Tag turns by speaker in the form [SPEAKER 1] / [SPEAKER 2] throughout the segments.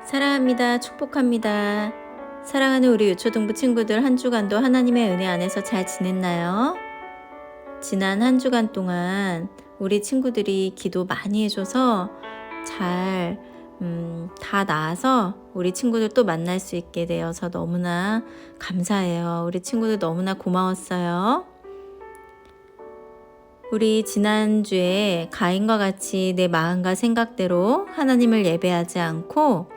[SPEAKER 1] 사랑합니다. 축복합니다. 사랑하는 우리 유초등부 친구들 한 주간도 하나님의 은혜 안에서 잘 지냈나요? 지난 한 주간 동안 우리 친구들이 기도 많이 해줘서 잘 다 나아서 우리 친구들 또 만날 수 있게 되어서 너무나 감사해요. 우리 친구들 너무나 고마웠어요. 우리 지난주에 가인과 같이 내 마음과 생각대로 하나님을 예배하지 않고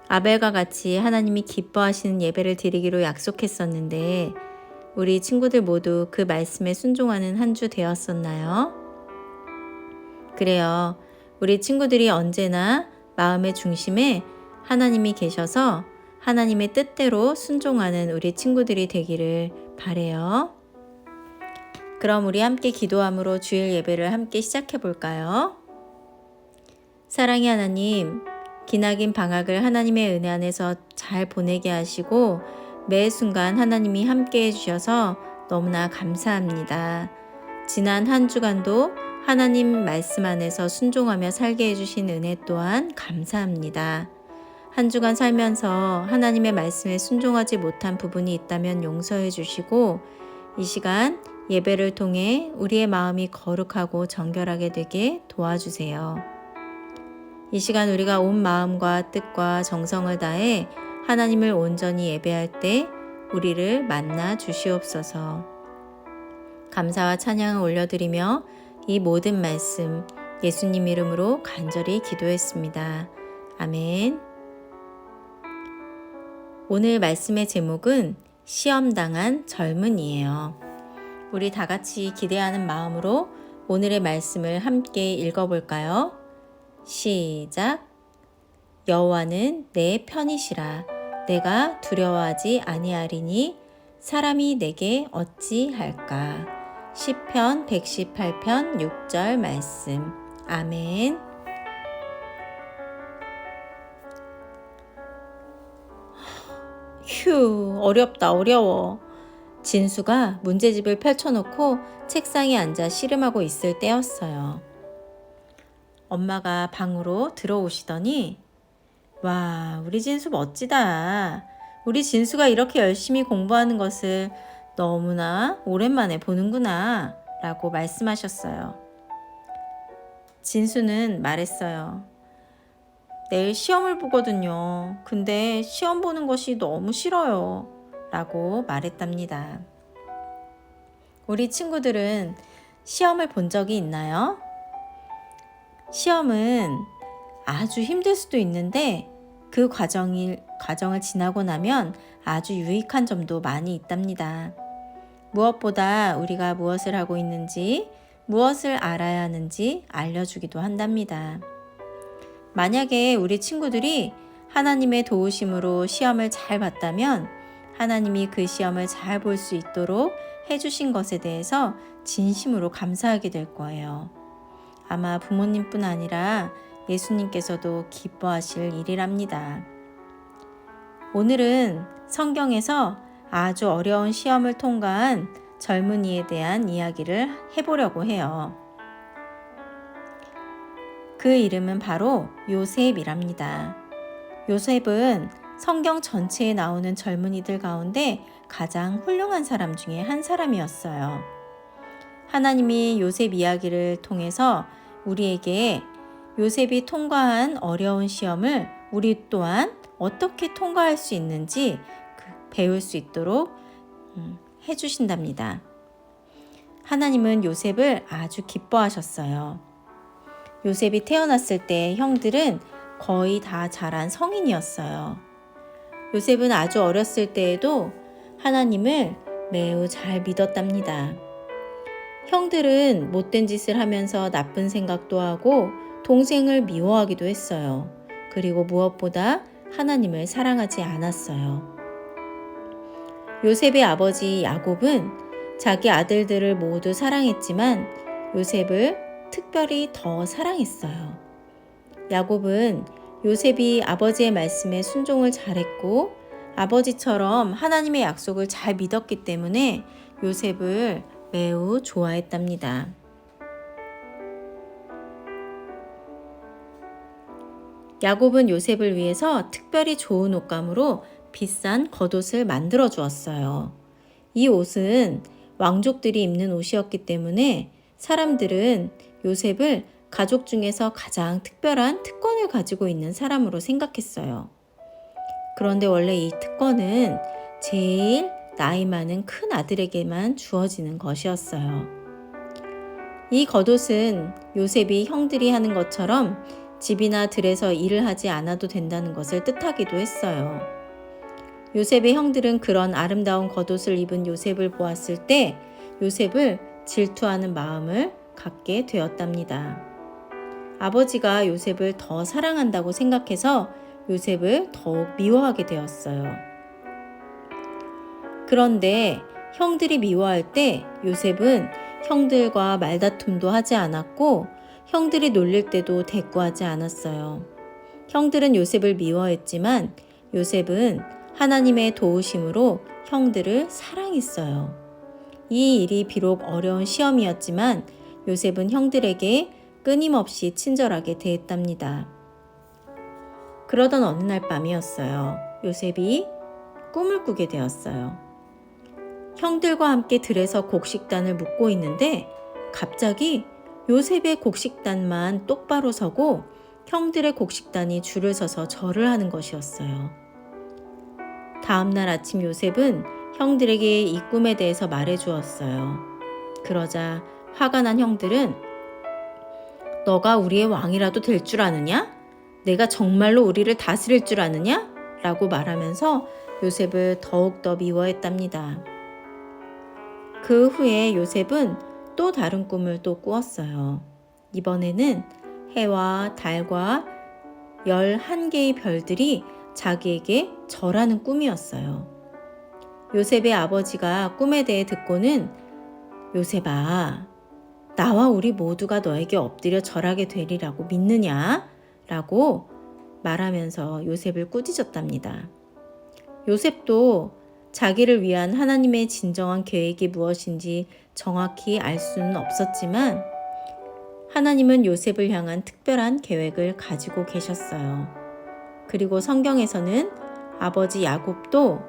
[SPEAKER 1] 아벨과 같이 하나님이 기뻐하시는 예배를 드리기로 약속했었는데 우리 친구들 모두 그 말씀에 순종하는 한 주 되었었나요? 그래요. 우리 친구들이 언제나 마음의 중심에 하나님이 계셔서 하나님의 뜻대로 순종하는 우리 친구들이 되기를 바래요. 그럼 우리 함께 기도함으로 주일 예배를 함께 시작해 볼까요? 사랑의 하나님, 기나긴 방학을 하나님의 은혜 안에서 잘 보내게 하시고 매 순간 하나님이 함께 해주셔서 너무나 감사합니다. 지난 한 주간도 하나님 말씀 안에서 순종하며 살게 해주신 은혜 또한 감사합니다. 한 주간 살면서 하나님의 말씀에 순종하지 못한 부분이 있다면 용서해 주시고 이 시간 예배를 통해 우리의 마음이 거룩하고 정결하게 되게 도와주세요. 이 시간 우리가 온 마음과 뜻과 정성을 다해 하나님을 온전히 예배할 때 우리를 만나 주시옵소서. 감사와 찬양을 올려드리며 이 모든 말씀 예수님 이름으로 간절히 기도했습니다. 아멘. 오늘 말씀의 제목은 시험당한 젊은이에요. 우리 다 같이 기대하는 마음으로 오늘의 말씀을 함께 읽어볼까요? 시작. 여호와는 내 편이시라. 내가 두려워하지 아니하리니 사람이 내게 어찌할까. 시편 118편 6절 말씀. 아멘. 휴, 어려워. 진수가 문제집을 펼쳐놓고 책상에 앉아 씨름하고 있을 때였어요. 엄마가 방으로 들어오시더니 와, 우리 진수 멋지다. 우리 진수가 이렇게 열심히 공부하는 것을 너무나 오랜만에 보는구나 라고 말씀하셨어요. 진수는 말했어요. 내일 시험을 보거든요. 근데 시험 보는 것이 너무 싫어요 라고 말했답니다. 우리 친구들은 시험을 본 적이 있나요? 시험은 아주 힘들 수도 있는데 그 과정을 지나고 나면 아주 유익한 점도 많이 있답니다. 무엇보다 우리가 무엇을 하고 있는지, 무엇을 알아야 하는지 알려주기도 한답니다. 만약에 우리 친구들이 하나님의 도우심으로 시험을 잘 봤다면 하나님이 그 시험을 잘 볼 수 있도록 해주신 것에 대해서 진심으로 감사하게 될 거예요. 아마 부모님뿐 아니라 예수님께서도 기뻐하실 일이랍니다. 오늘은 성경에서 아주 어려운 시험을 통과한 젊은이에 대한 이야기를 해보려고 해요. 그 이름은 바로 요셉이랍니다. 요셉은 성경 전체에 나오는 젊은이들 가운데 가장 훌륭한 사람 중에 한 사람이었어요. 하나님이 요셉 이야기를 통해서 우리에게 요셉이 통과한 어려운 시험을 우리 또한 어떻게 통과할 수 있는지 배울 수 있도록 해주신답니다. 하나님은 요셉을 아주 기뻐하셨어요. 요셉이 태어났을 때 형들은 거의 다 자란 성인이었어요. 요셉은 아주 어렸을 때에도 하나님을 매우 잘 믿었답니다. 형들은 못된 짓을 하면서 나쁜 생각도 하고 동생을 미워하기도 했어요. 그리고 무엇보다 하나님을 사랑하지 않았어요. 요셉의 아버지 야곱은 자기 아들들을 모두 사랑했지만 요셉을 특별히 더 사랑했어요. 야곱은 요셉이 아버지의 말씀에 순종을 잘했고 아버지처럼 하나님의 약속을 잘 믿었기 때문에 요셉을 매우 좋아했답니다. 야곱은 요셉을 위해서 특별히 좋은 옷감으로 비싼 겉옷을 만들어 주었어요. 이 옷은 왕족들이 입는 옷이었기 때문에 사람들은 요셉을 가족 중에서 가장 특별한 특권을 가지고 있는 사람으로 생각했어요. 그런데 원래 이 특권은 제일 나이 많은 큰 아들에게만 주어지는 것이었어요. 이 겉옷은 요셉이 형들이 하는 것처럼 집이나 들에서 일을 하지 않아도 된다는 것을 뜻하기도 했어요. 요셉의 형들은 그런 아름다운 겉옷을 입은 요셉을 보았을 때 요셉을 질투하는 마음을 갖게 되었답니다. 아버지가 요셉을 더 사랑한다고 생각해서 요셉을 더욱 미워하게 되었어요. 그런데 형들이 미워할 때 요셉은 형들과 말다툼도 하지 않았고 형들이 놀릴 때도 대꾸하지 않았어요. 형들은 요셉을 미워했지만 요셉은 하나님의 도우심으로 형들을 사랑했어요. 이 일이 비록 어려운 시험이었지만 요셉은 형들에게 끊임없이 친절하게 대했답니다. 그러던 어느 날 밤이었어요. 요셉이 꿈을 꾸게 되었어요. 형들과 함께 들에서 곡식단을 묶고 있는데 갑자기 요셉의 곡식단만 똑바로 서고 형들의 곡식단이 줄을 서서 절을 하는 것이었어요. 다음날 아침 요셉은 형들에게 이 꿈에 대해서 말해 주었어요. 그러자 화가 난 형들은 너가 우리의 왕이라도 될 줄 아느냐? 내가 정말로 우리를 다스릴 줄 아느냐? 라고 말하면서 요셉을 더욱더 미워했답니다. 그 후에 요셉은 또 다른 꿈을 또 꾸었어요. 이번에는 해와 달과 11개의 별들이 자기에게 절하는 꿈이었어요. 요셉의 아버지가 꿈에 대해 듣고는 요셉아, 나와 우리 모두가 너에게 엎드려 절하게 되리라고 믿느냐? 라고 말하면서 요셉을 꾸짖었답니다. 요셉도 자기를 위한 하나님의 진정한 계획이 무엇인지 정확히 알 수는 없었지만 하나님은 요셉을 향한 특별한 계획을 가지고 계셨어요. 그리고 성경에서는 아버지 야곱도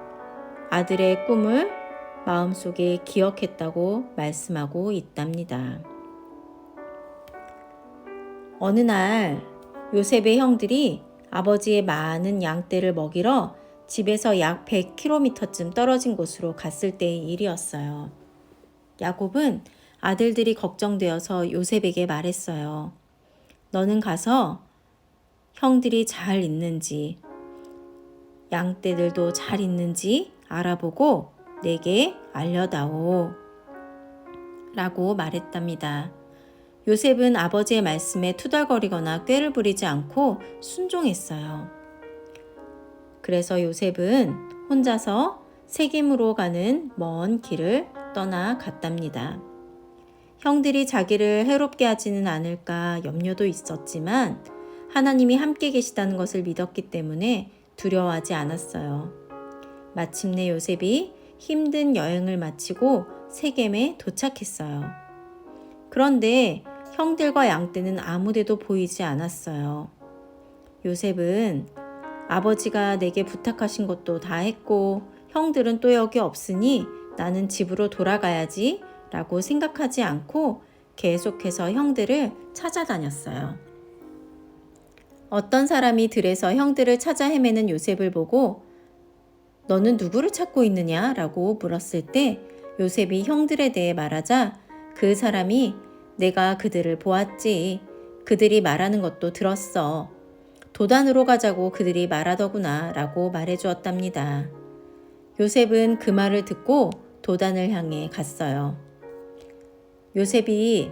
[SPEAKER 1] 아들의 꿈을 마음속에 기억했다고 말씀하고 있답니다. 어느 날 요셉의 형들이 아버지의 많은 양떼를 먹이러 집에서 약 100km쯤 떨어진 곳으로 갔을 때의 일이었어요. 야곱은 아들들이 걱정되어서 요셉에게 말했어요. 너는 가서 형들이 잘 있는지, 양떼들도 잘 있는지 알아보고 내게 알려다오. 라고 말했답니다. 요셉은 아버지의 말씀에 투덜거리거나 꾀를 부리지 않고 순종했어요. 그래서 요셉은 혼자서 세겜으로 가는 먼 길을 떠나갔답니다. 형들이 자기를 해롭게 하지는 않을까 염려도 있었지만 하나님이 함께 계시다는 것을 믿었기 때문에 두려워하지 않았어요. 마침내 요셉이 힘든 여행을 마치고 세겜에 도착했어요. 그런데 형들과 양떼는 아무데도 보이지 않았어요. 요셉은 아버지가 내게 부탁하신 것도 다 했고 형들은 또 여기 없으니 나는 집으로 돌아가야지 라고 생각하지 않고 계속해서 형들을 찾아다녔어요. 어떤 사람이 들에서 형들을 찾아 헤매는 요셉을 보고 너는 누구를 찾고 있느냐? 라고 물었을 때 요셉이 형들에 대해 말하자 그 사람이 내가 그들을 보았지. 그들이 말하는 것도 들었어. 도단으로 가자고 그들이 말하더구나 라고 말해주었답니다. 요셉은 그 말을 듣고 도단을 향해 갔어요. 요셉이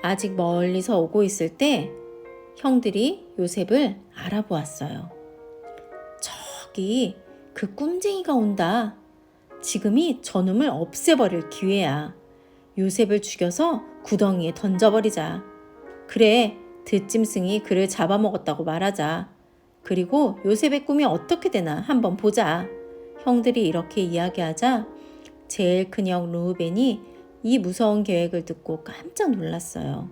[SPEAKER 1] 아직 멀리서 오고 있을 때 형들이 요셉을 알아보았어요. 저기 그 꿈쟁이가 온다. 지금이 저놈을 없애버릴 기회야. 요셉을 죽여서 구덩이에 던져버리자. 그래, 들짐승이 그를 잡아먹었다고 말하자. 그리고 요셉의 꿈이 어떻게 되나 한번 보자. 형들이 이렇게 이야기하자 제일 큰 형 루벤이 이 무서운 계획을 듣고 깜짝 놀랐어요.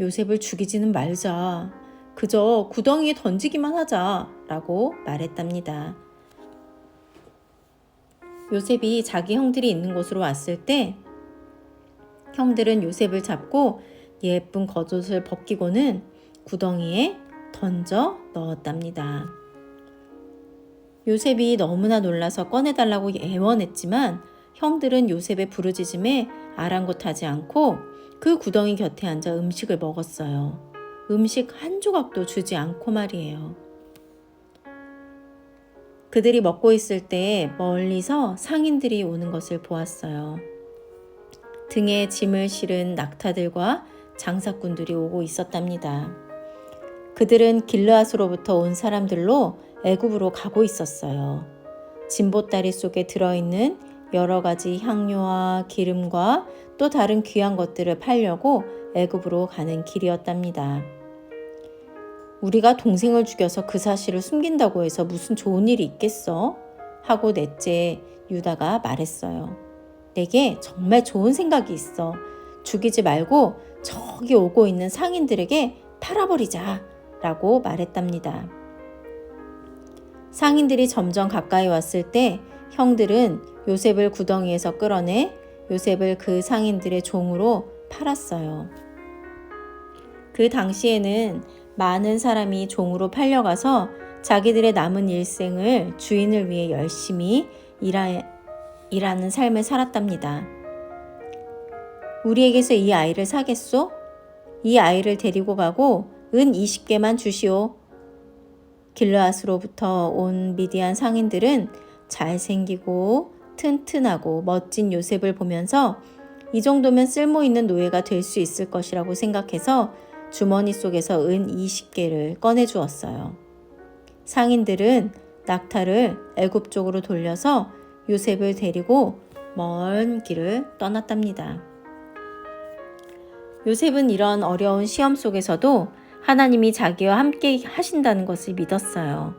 [SPEAKER 1] 요셉을 죽이지는 말자. 그저 구덩이에 던지기만 하자 라고 말했답니다. 요셉이 자기 형들이 있는 곳으로 왔을 때 형들은 요셉을 잡고 예쁜 겉옷을 벗기고는 구덩이에 던져 넣었답니다. 요셉이 너무나 놀라서 꺼내달라고 애원했지만 형들은 요셉의 부르짖음에 아랑곳하지 않고 그 구덩이 곁에 앉아 음식을 먹었어요. 음식 한 조각도 주지 않고 말이에요. 그들이 먹고 있을 때 멀리서 상인들이 오는 것을 보았어요. 등에 짐을 실은 낙타들과 장사꾼들이 오고 있었답니다. 그들은 길르앗으로부터 온 사람들로 애굽으로 가고 있었어요. 진보다리 속에 들어있는 여러 가지 향료와 기름과 또 다른 귀한 것들을 팔려고 애굽으로 가는 길이었답니다. 우리가 동생을 죽여서 그 사실을 숨긴다고 해서 무슨 좋은 일이 있겠어? 하고 넷째 유다가 말했어요. 내게 정말 좋은 생각이 있어. 죽이지 말고 저기 오고 있는 상인들에게 팔아버리자 라고 말했답니다. 상인들이 점점 가까이 왔을 때 형들은 요셉을 구덩이에서 끌어내 요셉을 그 상인들의 종으로 팔았어요. 그 당시에는 많은 사람이 종으로 팔려가서 자기들의 남은 일생을 주인을 위해 열심히 일하는 삶을 살았답니다. 우리에게서 이 아이를 사겠소? 이 아이를 데리고 가고 은 20개만 주시오. 길르앗으로부터 온 미디안 상인들은 잘생기고 튼튼하고 멋진 요셉을 보면서 이 정도면 쓸모 있는 노예가 될 수 있을 것이라고 생각해서 주머니 속에서 은 20개를 꺼내 주었어요. 상인들은 낙타를 애굽 쪽으로 돌려서 요셉을 데리고 먼 길을 떠났답니다. 요셉은 이런 어려운 시험 속에서도 하나님이 자기와 함께 하신다는 것을 믿었어요.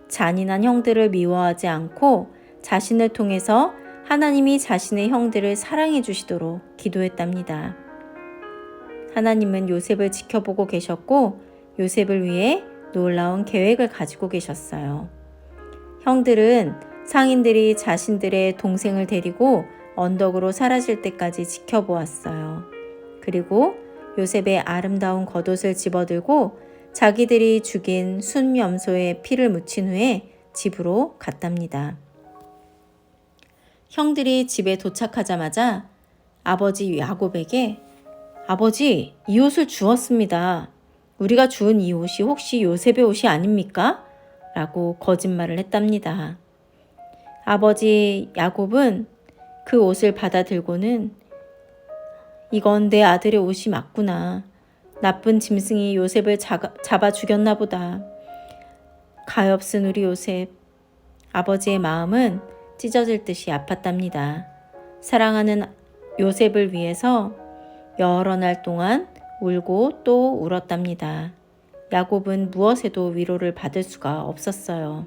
[SPEAKER 1] 잔인한 형들을 미워하지 않고 자신을 통해서 하나님이 자신의 형들을 사랑해 주시도록 기도했답니다. 하나님은 요셉을 지켜보고 계셨고 요셉을 위해 놀라운 계획을 가지고 계셨어요. 형들은 상인들이 자신들의 동생을 데리고 언덕으로 사라질 때까지 지켜보았어요. 그리고 요셉의 아름다운 겉옷을 집어들고 자기들이 죽인 순염소에 피를 묻힌 후에 집으로 갔답니다. 형들이 집에 도착하자마자 아버지 야곱에게 아버지, 이 옷을 주었습니다. 우리가 주운 이 옷이 혹시 요셉의 옷이 아닙니까? 라고 거짓말을 했답니다. 아버지 야곱은 그 옷을 받아 들고는 이건 내 아들의 옷이 맞구나. 나쁜 짐승이 요셉을 잡아 죽였나 보다. 가엾은 우리 요셉. 아버지의 마음은 찢어질 듯이 아팠답니다. 사랑하는 요셉을 위해서 여러 날 동안 울고 또 울었답니다. 야곱은 무엇에도 위로를 받을 수가 없었어요.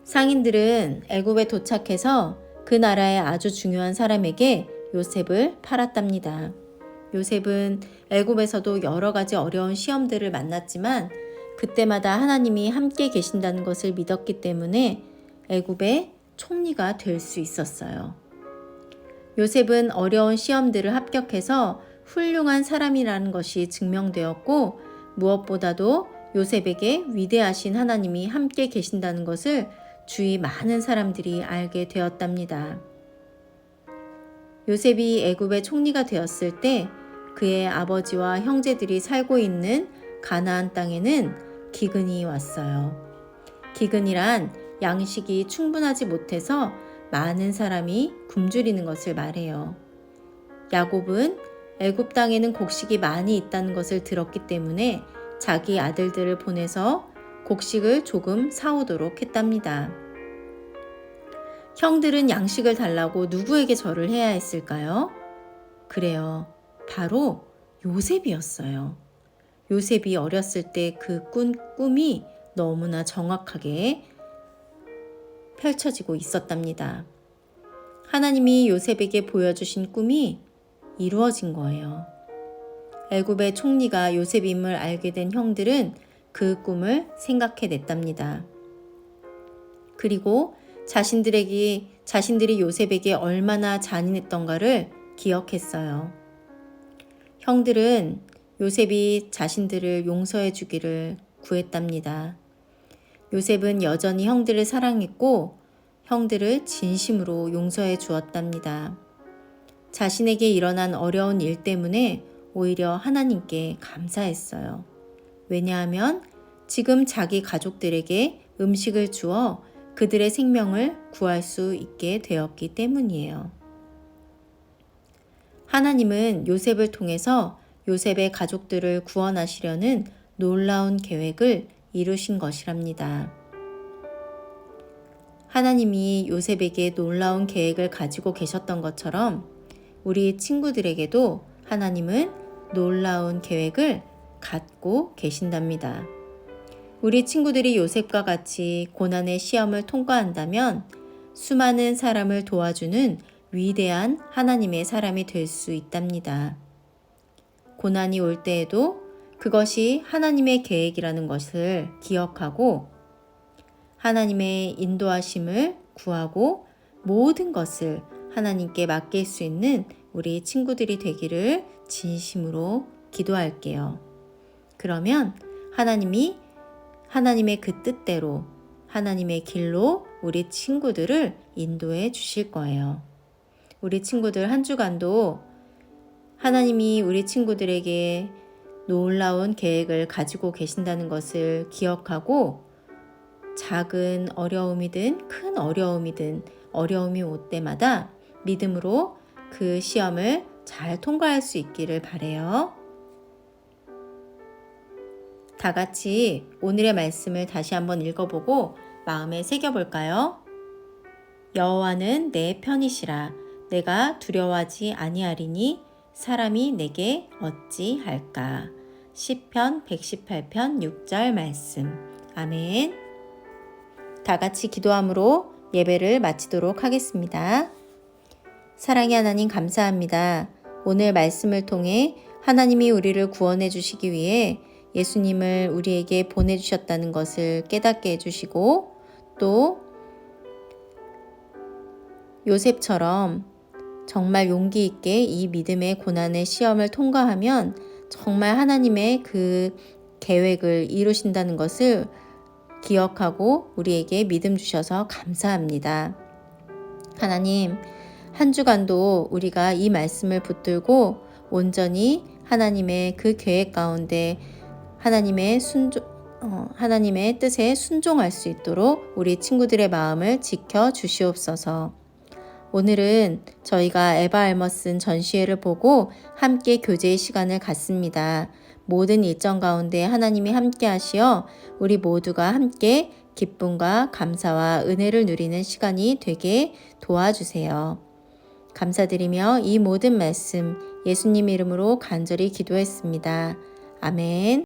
[SPEAKER 1] 상인들은 애굽에 도착해서 그 나라의 아주 중요한 사람에게 요셉을 팔았답니다. 요셉은 애굽에서도 여러 가지 어려운 시험들을 만났지만 그때마다 하나님이 함께 계신다는 것을 믿었기 때문에 애굽의 총리가 될 수 있었어요. 요셉은 어려운 시험들을 합격해서 훌륭한 사람이라는 것이 증명되었고 무엇보다도 요셉에게 위대하신 하나님이 함께 계신다는 것을 주위 많은 사람들이 알게 되었답니다. 요셉이 애굽의 총리가 되었을 때 그의 아버지와 형제들이 살고 있는 가나안 땅에는 기근이 왔어요. 기근이란 양식이 충분하지 못해서 많은 사람이 굶주리는 것을 말해요. 야곱은 애굽 땅에는 곡식이 많이 있다는 것을 들었기 때문에 자기 아들들을 보내서 곡식을 조금 사오도록 했답니다. 형들은 양식을 달라고 누구에게 절을 해야 했을까요? 그래요. 바로 요셉이었어요. 요셉이 어렸을 때 그 꿈이 너무나 정확하게 펼쳐지고 있었답니다. 하나님이 요셉에게 보여주신 꿈이 이루어진 거예요. 애굽의 총리가 요셉임을 알게 된 형들은 그 꿈을 생각해냈답니다. 그리고 자신들이 요셉에게 얼마나 잔인했던가를 기억했어요. 형들은 요셉이 자신들을 용서해 주기를 구했답니다. 요셉은 여전히 형들을 사랑했고 형들을 진심으로 용서해 주었답니다. 자신에게 일어난 어려운 일 때문에 오히려 하나님께 감사했어요. 왜냐하면 지금 자기 가족들에게 음식을 주어 그들의 생명을 구할 수 있게 되었기 때문이에요. 하나님은 요셉을 통해서 요셉의 가족들을 구원하시려는 놀라운 계획을 이루신 것이랍니다. 하나님이 요셉에게 놀라운 계획을 가지고 계셨던 것처럼 우리 친구들에게도 하나님은 놀라운 계획을 갖고 계신답니다. 우리 친구들이 요셉과 같이 고난의 시험을 통과한다면 수많은 사람을 도와주는 위대한 하나님의 사람이 될 수 있답니다. 고난이 올 때에도 그것이 하나님의 계획이라는 것을 기억하고 하나님의 인도하심을 구하고 모든 것을 하나님께 맡길 수 있는 우리 친구들이 되기를 진심으로 기도할게요. 그러면 하나님의 그 뜻대로 하나님의 길로 우리 친구들을 인도해 주실 거예요. 우리 친구들 한 주간도 하나님이 우리 친구들에게 놀라운 계획을 가지고 계신다는 것을 기억하고 작은 어려움이든 큰 어려움이든 어려움이 올 때마다 믿음으로 그 시험을 잘 통과할 수 있기를 바라요. 다 같이 오늘의 말씀을 다시 한번 읽어보고 마음에 새겨볼까요? 여호와는 내 편이시라. 내가 두려워하지 아니하리니 사람이 내게 어찌할까. 시편 118편 6절 말씀. 아멘. 다 같이 기도함으로 예배를 마치도록 하겠습니다. 사랑의 하나님 감사합니다. 오늘 말씀을 통해 하나님이 우리를 구원해 주시기 위해 예수님을 우리에게 보내주셨다는 것을 깨닫게 해주시고 또 요셉처럼 정말 용기 있게 이 믿음의 고난의 시험을 통과하면 정말 하나님의 그 계획을 이루신다는 것을 기억하고 우리에게 믿음 주셔서 감사합니다. 하나님, 한 주간도 우리가 이 말씀을 붙들고 온전히 하나님의 그 계획 가운데 하나님의 뜻에 순종할 수 있도록 우리 친구들의 마음을 지켜 주시옵소서. 오늘은 저희가 에바 알머슨 전시회를 보고 함께 교제의 시간을 갖습니다. 모든 일정 가운데 하나님이 함께 하시어 우리 모두가 함께 기쁨과 감사와 은혜를 누리는 시간이 되게 도와주세요. 감사드리며 이 모든 말씀 예수님 이름으로 간절히 기도했습니다. 아멘.